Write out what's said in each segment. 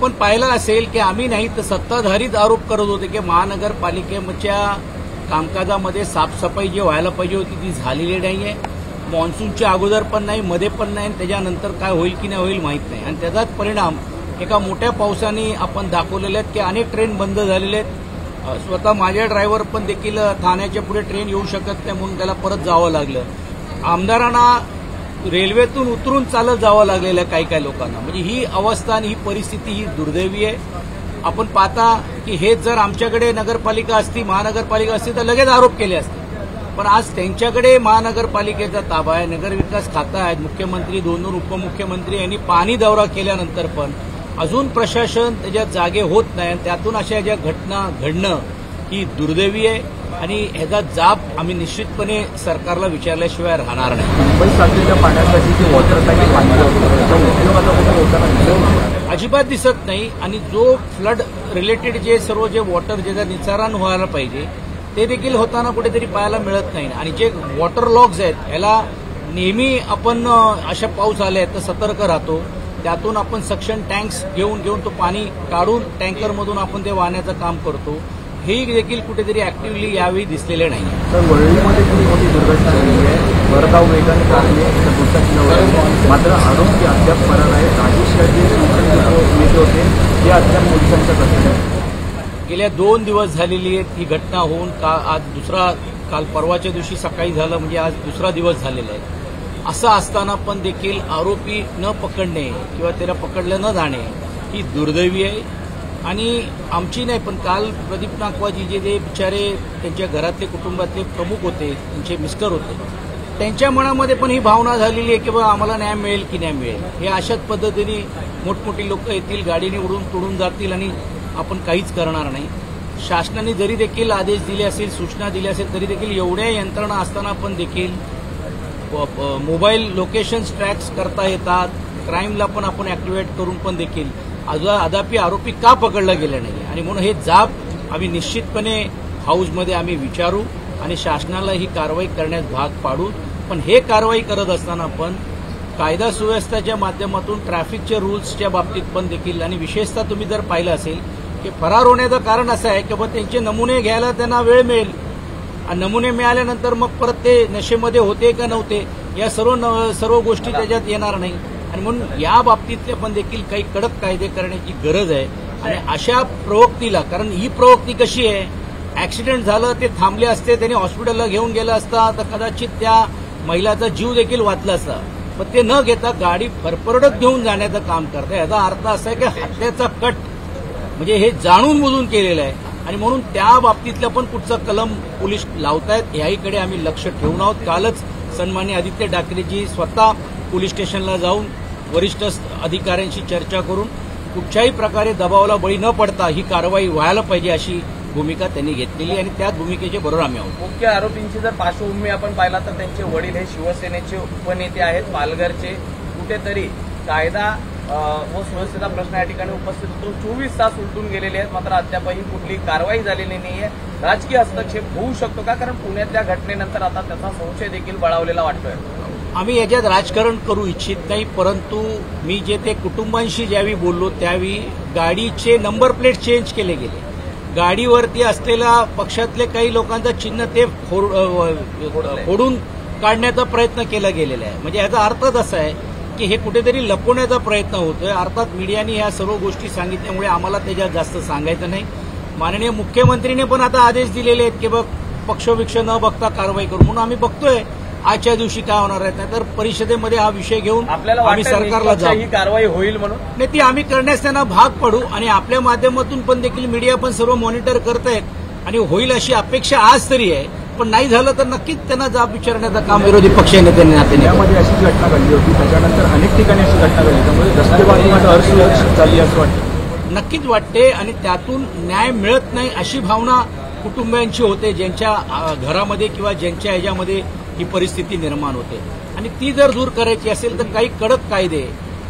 आपण पाहिलं असेल की आम्ही नाही तर सत्ताधारीच आरोप करत होते की महानगरपालिकेच्या कामकाजामध्ये साफसफाई जी व्हायला पाहिजे होती ती झालेली नाहीये. मान्सूनच्या अगोदर पण नाही, मध्ये पण नाही, त्याच्यानंतर काय होईल की नाही होईल माहीत नाही. आणि त्याचाच परिणाम एका मोठ्या पावसाने आपण दाखवलेले आहेत की अनेक ट्रेन बंद झालेले आहेत. स्वतः माझ्या ड्रायव्हर पण देखील ठाण्याच्या पुढे ट्रेन येऊ शकत नाही म्हणून त्याला परत जावं लागलं. आमदारांना रेल्वेतून उतरून चालत जावं लागलेलं आहे काही लोकांना. म्हणजे ही अवस्था आणि ही परिस्थिती ही दुर्दैवी आहे. आपण पाहता की हे जर आमच्याकडे नगरपालिका असती, महानगरपालिका असती तर लगेच आरोप केले असते. पण आज त्यांच्याकडे महानगरपालिकेचा ताबा आहे, नगरविकास खातं आहे, मुख्यमंत्री, 2 उपमुख्यमंत्री यांनी पाणी दौरा केल्यानंतर पण अजून प्रशासन त्याच्या जागे होत नाही. आणि त्यातून अशा ज्या घटना घडणं ही दुर्दैवी आहे आणि ह्याचा जाब आम्ही निश्चितपणे सरकारला विचारल्याशिवाय राहणार नाही. मुंबई साठलेल्या पाण्यासाठी जे वॉटर टँक बांधले होते अजिबात दिसत नाही. आणि जो फ्लड रिलेटेड जे सर्व जे वॉटर ज्याचा निचारण व्हायला पाहिजे ते देखील होताना कुठेतरी पाहायला मिळत नाही. आणि जे वॉटर लॉग्स आहेत याला नेहमी आपण अशा पाऊस आले तर सतर्क राहतो. त्यातून आपण सक्शन टँक्स घेऊन तो पाणी काढून टँकरमधून आपण ते वाहण्याचं काम करतो. हे देखील कुठेतरी ऍक्टिव्हली यावेळी दिसलेले नाही. तर वरळीमध्ये खूप मोठी दुर्घटना झाली आहे. भरधाव वेगाने कारने दुचाकीवर, मात्र आरोपी अद्याप फरार आहे. राजेश येत होते हे अद्याप पोलिसांच्या कस्टडीत. गेल्या 2 दिवस झालेली आहे ही घटना होऊन. आज काल परवाच्या दिवशी सकाळी झालं, म्हणजे आज दुसरा दिवस झालेला आहे. असं असताना पण देखील आरोपी न पकडणे किंवा त्याला पकडलं न जाणे ही दुर्दैवी आहे. आणि आमची नाही पण काल प्रदीप नाकवाजी जे बिचारे त्यांच्या घरातले कुटुंबातले प्रमुख होते, त्यांचे मिस्टर होते, त्यांच्या मनामध्ये पण ही भावना झालेली आहे की बाबा आम्हाला न्याय मिळेल की नाही मिळेल. हे अशाच पद्धतीने मोठमोठी लोक येतील, गाडीने उडून तुडून जातील आणि आपण काहीच करणार नाही. शासनाने जरी देखील आदेश दिले असेल, सूचना दिल्या असेल तरी देखील एवढ्या यंत्रणा असताना पण देखील मोबाईल लोकेशन्स ट्रॅक्स करता येतात, क्राईमला पण आपण ऍक्टिव्हेट करून पण देखील अद्याप आरोपी का पकडला गेला नाही. आणि म्हणून हे जाब आम्ही निश्चितपणे हाऊसमध्ये आम्ही विचारू आणि शासनाला ही कारवाई करण्यास भाग पाडू. पण हे कारवाई करत असताना पण कायदा सुव्यवस्थेच्या माध्यमातून ट्रॅफिकच्या रूल्सच्या बाबतीत पण देखील, आणि विशेषतः तुम्ही जर पाहिलं असेल की फरार होण्याचं कारण असं आहे की बाबा त्यांचे नमुने घ्यायला त्यांना वेळ मिळेल आणि नमुने मिळाल्यानंतर मग परत ते नशेमध्ये होते का नव्हते या सर्व गोष्टी त्याच्यात येणार नाही. आणि म्हणून या बाबतीतले पण देखील काही कडक कायदे करण्याची गरज आहे. आणि अशा प्रवृत्तीला, कारण ही प्रवृत्ती कशी आहे, ऍक्सिडेंट झालं ते थांबले असते, त्यांनी हॉस्पिटलला घेऊन गेला असता तर कदाचित त्या महिलाचा जीव देखील वाचला असता. पण ते न घेता गाडी फरफरडत घेऊन जाण्याचं काम करतात. याचा अर्थ असा आहे की हत्याचा कट म्हणजे हे जाणून बुजून केलेलं आहे. आणि म्हणून त्या बाबतीतलं पण कुठचं कलम पोलीस लावतायत याहीकडे आम्ही लक्ष ठेवून आहोत. कालच सन्माननीय आदित्य ठाकरेजी स्वतः पोलीस स्टेशनला जाऊन वरिष्ठ अधिकाऱ्यांशी चर्चा करून कुठच्याही प्रकारे दबावाला बळी न पडता ही कारवाई व्हायला पाहिजे अशी भूमिका त्यांनी घेतलेली आणि त्याच भूमिकेचे बरोबर आम्ही आहोत. मुख्य आरोपींची जर पार्श्वभूमी आपण पाहिला तर त्यांचे वडील हे शिवसेनेचे उपनेते आहेत, पालघरचे. कुठेतरी कायदा व सुव्यवस्थेचा प्रश्न या ठिकाणी उपस्थित होतो. 24 तास उलटून गेलेले आहेत, मात्र अद्यापही कुठली कारवाई झालेली नाहीये. राजकीय हस्तक्षेप होऊ शकतो का? कारण पुण्यातल्या घटनेनंतर आता त्याचा संशय देखील बळावलेला वाटतोय. आम्ही याच्यात राजकारण करू इच्छित नाही, परंतु मी जे ते कुटुंबांशी ज्यावेळी बोललो त्यावेळी गाडीचे नंबर प्लेट चेंज केले गेले. गाडीवरती असलेल्या पक्षातले काही लोकांचं चिन्ह ते फोडून काढण्याचा प्रयत्न केला गेलेला आहे. म्हणजे याचा अर्थच असा आहे की हे कुठेतरी लपवण्याचा प्रयत्न होतोय. अर्थात मीडियाने ह्या सर्व गोष्टी सांगितल्यामुळे आम्हाला त्याच्यात जास्त सांगायचं नाही. माननीय मुख्यमंत्रीने पण आता आदेश दिलेले आहेत की बघ पक्षविक्ष न बघता कारवाई करू. म्हणून आम्ही बघतोय आजच्या दिवशी काय होणार आहे. नाहीतर परिषदेमध्ये हा विषय घेऊन आम्ही सरकारला जाऊ. ही कारवाई होईल म्हणून नाही, ती आम्ही करण्यास त्यांना भाग पडू आणि आपल्या माध्यमातून पण देखील मीडिया पण सर्व मॉनिटर करतायत आणि होईल अशी अपेक्षा आज तरी आहे. पण नाही झालं तर नक्कीच त्यांना जाब विचारण्याचं काम विरोधी पक्ष नेत्यांनी नात्याने. यामध्ये अशीच घटना घडली होती, त्याच्यानंतर अनेक ठिकाणी अशी घटना घडली, त्यामुळे रस्ते वाहतूक असुरक्षित झाली असं वाटतं. नक्कीच वाटते आणि त्यातून न्याय मिळत नाही अशी भावना कुटुंबियांची होते, ज्यांच्या घरामध्ये किंवा ज्यांच्या ह्याच्यामध्ये ही परिस्थिती निर्माण होते. आणि ती जर दूर करायची असेल तर काही कडक कायदे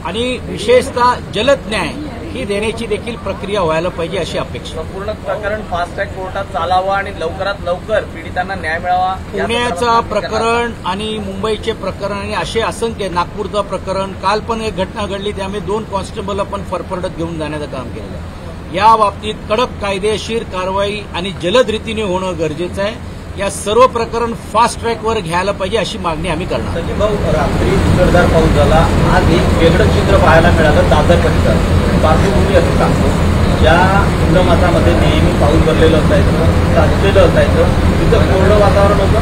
आणि विशेषतः जलद न्याय ही देण्याची देखील प्रक्रिया व्हायला पाहिजे अशी अपेक्षा. संपूर्ण प्रकरण फास्ट ट्रॅक कोर्टात चालावं आणि लवकरात लवकर पीडितांना न्याय मिळावा. पुण्याचं प्रकरण आणि मुंबईचे प्रकरण आणि असे असंख्य, नागपूरचं प्रकरण, काल पण एक घटना घडली त्यामुळे 2 कॉन्स्टेबल आपण फरफरडत घेऊन जाण्याचं काम केलेलं आहे. या बाबतीत कडक कायदेशीर कारवाई आणि जलद रीतीने होणं गरजेचं आहे. या सर्व प्रकरण फास्ट ट्रॅकवर घ्यायला पाहिजे अशी मागणी आम्ही करणार. सचिन भाऊ, रात्री मुसळधार पाऊस झाला. आज एक वेगळं चित्र पाहायला मिळालं दादर परिसर. पार्श्वभूमी असं सांगतो, ज्या पुरमासामध्ये नेहमी पाऊस भरलेलं असायचं, साचलेलं असायचं, तिथं कोरडं वातावरण होतं,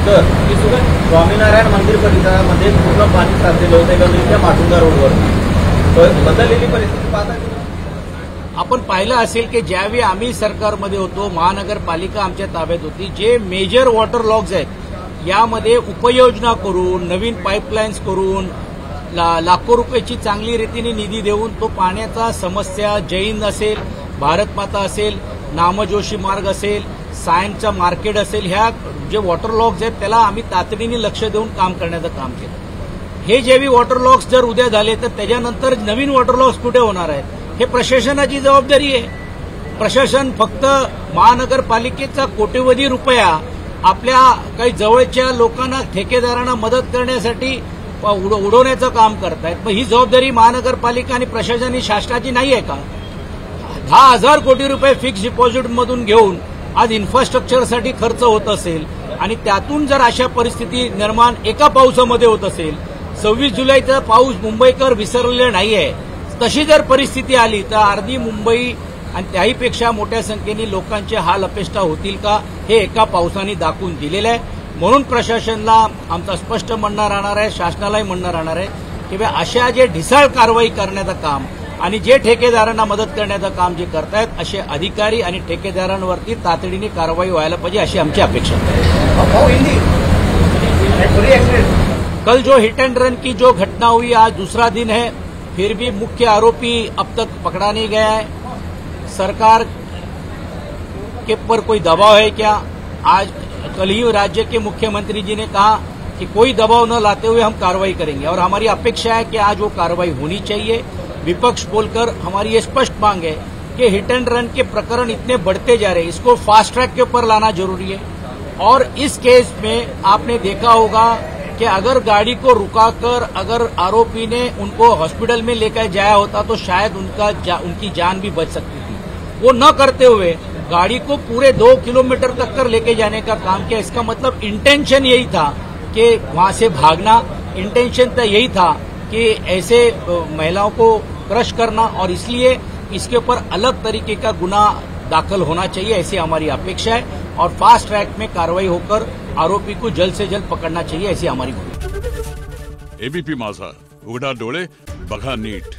तर तिथून स्वामीनारायण मंदिर परिसरामध्ये पूर्ण पाणी साचलेलं होतं गल्लीच्या माटुंगा रोडवर. बदललेली परिस्थिती पाहता आपण पाहिलं असेल की ज्यावेळी आम्ही सरकारमध्ये होतो, महानगरपालिका आमच्या ताब्यात होती, जे मेजर वॉटर लॉग्स आहेत यामध्ये उपयोजना करून, नवीन पाईपलाईन्स करून, लाखो रुपयाची चांगली रीतीने निधी देऊन तो पाण्याचा समस्या, जैन असेल, भारतमाता असेल, नामजोशी मार्ग असेल, सायन्सचं मार्केट असेल, ह्या जे वॉटर लॉग्स आहेत त्याला आम्ही तातडीने लक्ष देऊन काम करण्याचं काम केलं. हे जेवी वॉटर लॉग्स जर उद्या झाले तर त्याच्यानंतर नवीन वॉटर लॉग्स कुठे होणार आहेत, हे प्रशासनाची जबाबदारी आहे. प्रशासन फक्त महानगरपालिकेचा कोट्यवधी रुपया आपल्या काही जवळच्या लोकांना, ठेकेदारांना मदत करण्यासाठी उडवण्याचं काम करतायत. मग ही जबाबदारी महानगरपालिका आणि प्रशासनाची शासनाची नाही आहे का? 10,000 कोटी रुपये फिक्स डिपॉझिटमधून घेऊन आज इन्फ्रास्ट्रक्चरसाठी खर्च होत असेल आणि त्यातून जर अशा परिस्थिती निर्माण एका पावसामध्ये होत असेल, 26 जुलैचा पाऊस मुंबईकर विसरलेला नाहीये, तशी जर परिस्थिती आली तर अर्धी मुंबई आणि त्याहीपेक्षा मोठ्या संख्येने लोकांचे हाल अपेष्टा होतील का, हे एका पावसाने दाखवून दिलेलं आहे. म्हणून प्रशासनाला आमचा स्पष्ट म्हणणं राहणार आहे, शासनालाही म्हणणं राहणार आहे की अशा जे ढिसाळ कारवाई करण्याचं काम आणि जे ठेकेदारांना मदत करण्याचं काम जे करतायत असे अधिकारी आणि ठेकेदारांवरती तातडीने कारवाई व्हायला पाहिजे अशी आमची अपेक्षा आहे. कल जो हिट एंड रन की जो घटना हुई, आज दूसरा दिन है, फिर भी मुख्य आरोपी अब तक पकड़ा नहीं गया है. सरकार के पर कोई दबाव है क्या? आज कल ही राज्य के मुख्यमंत्री जी ने कहा कि कोई दबाव न लाते हुए हम कार्रवाई करेंगे और हमारी अपेक्षा है कि आज वो कार्रवाई होनी चाहिए. विपक्ष बोलकर हमारी ये स्पष्ट मांग है कि हिट एंड रन के प्रकरण इतने बढ़ते जा रहे हैं, इसको फास्ट ट्रैक के ऊपर लाना जरूरी है. और इस केस में आपने देखा होगा कि अगर गाड़ी को रुकाकर अगर आरोपी ने उनको हॉस्पिटल में लेकर जाया होता तो शायद उनकी जान भी बच सकती थी. वो न करते हुए गाड़ी को पूरे 2 किलोमीटर तक कर लेके जाने का काम किया. इसका मतलब इंटेंशन यही था कि वहां से भागना, इंटेंशन तो यही था कि ऐसे महिलाओं को क्रश करना, और इसलिए इसके ऊपर अलग तरीके का गुनाह दाखिल होना चाहिए ऐसी हमारी अपेक्षा है और फास्ट ट्रैक में कार्रवाई होकर आरोपी को जल्द से जल्द पकड़ना चाहिए ऐसी हमारी मांग है. एबीपी माझा, उघडा डोळे बघा नीट.